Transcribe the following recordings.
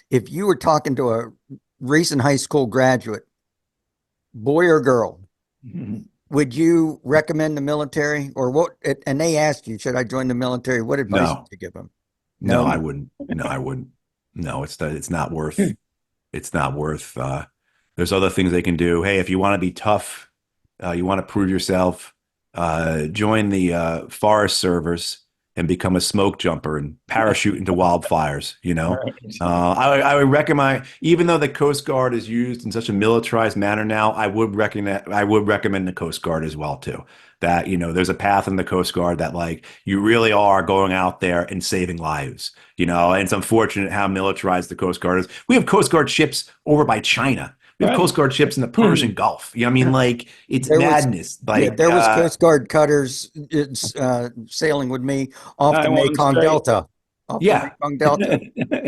if you were talking to a recent high school graduate, boy or girl, Mhm. would you recommend the military or what? And they ask you, should I join the military? What advice would No, you give them? no, I No. wouldn't. No, I wouldn't. No, it's not worth. It's not worth. There's other things they can do. Hey, if you want to be tough, you want to prove yourself, join the Forest Service and become a smoke jumper and parachute into wildfires. Right. I would recommend, even though the Coast Guard is used in such a militarized manner now, I would recommend the Coast Guard as well too. That there's a path in the Coast Guard that like you really are going out there and saving lives. And it's unfortunate how militarized the Coast Guard is. We have Coast Guard ships over by China. We have Coast Right. Guard ships in the Persian Gulf. I mean, like it's There was, madness. yeah, Like there was Coast Guard cutters sailing with me off the I want them Mekong straight. Delta, off the yeah, Mekong Delta.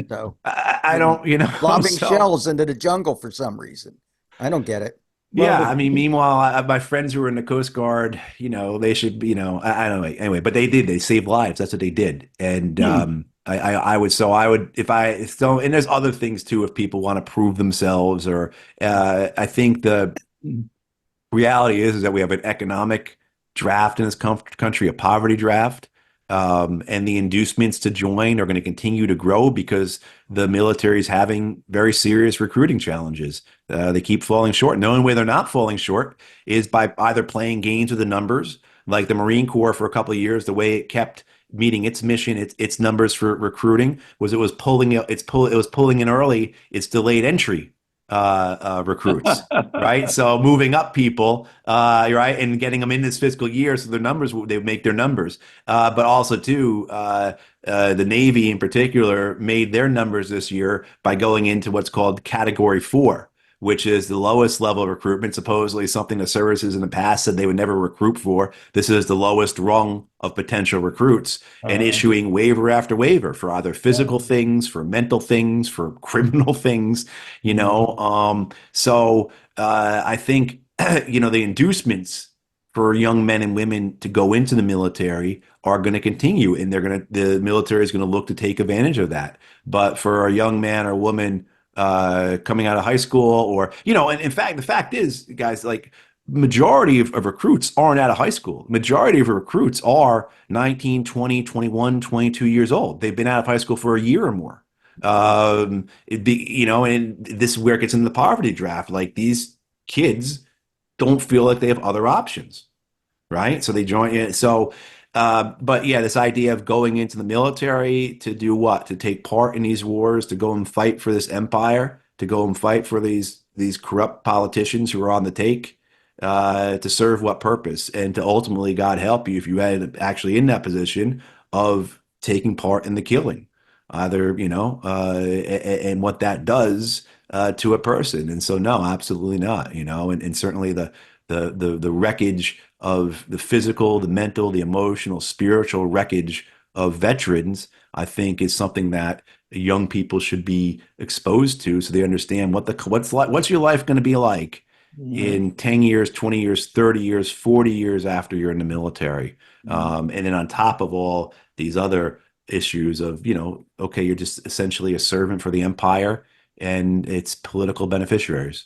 So, I and don't, lobbing so shells into the jungle for some reason. I don't get it. Well, yeah. I mean, meanwhile, my friends who were in the Coast Guard, they should, I don't know. Anyway, but they saved lives. That's what they did. And I would, if I so, and there's other things too, if people want to prove themselves or, I think the reality is that we have an economic draft in this country, a poverty draft. And the inducements to join are going to continue to grow because the military is having very serious recruiting challenges. They keep falling short. And the only way they're not falling short is by either playing games with the numbers, like the Marine Corps for a couple of years, the way it kept meeting its mission, its numbers for recruiting was it was pulling in early its delayed entry recruits, right? So moving up people, right, and getting them in this fiscal year, so their numbers they make their numbers. But also too, the Navy in particular made their numbers this year by going into what's called Category 4, which is the lowest level of recruitment. Supposedly something the services in the past said they would never recruit for. This is the lowest rung of potential recruits and issuing waiver after waiver for either physical things, for mental things, for criminal things, you know. I think the inducements for young men and women to go into the military are going to continue, and the military is going to look to take advantage of that. But for a young man or woman coming out of high school, or and in fact, the fact is, guys, like majority of recruits aren't out of high school. Majority of recruits are 19, 20, 21, 22 years old. They've been out of high school for a year or more. And this is where it gets into the poverty draft. Like these kids don't feel like they have other options, right? So they join in. But yeah, this idea of going into the military to do what? To take part in these wars, to go and fight for this empire, to go and fight for these corrupt politicians who are on the take, to serve what purpose? And to ultimately, God help you if you had actually in that position of taking part in the killing, either, and what that does to a person. And so, no, absolutely not, and certainly the wreckage of the physical, the mental, the emotional, spiritual wreckage of veterans, I think is something that young people should be exposed to so they understand what's your life going to be like in 10 years, 20 years, 30 years, 40 years after you're in the military. And then on top of all these other issues of, okay, you're just essentially a servant for the empire and its political beneficiaries.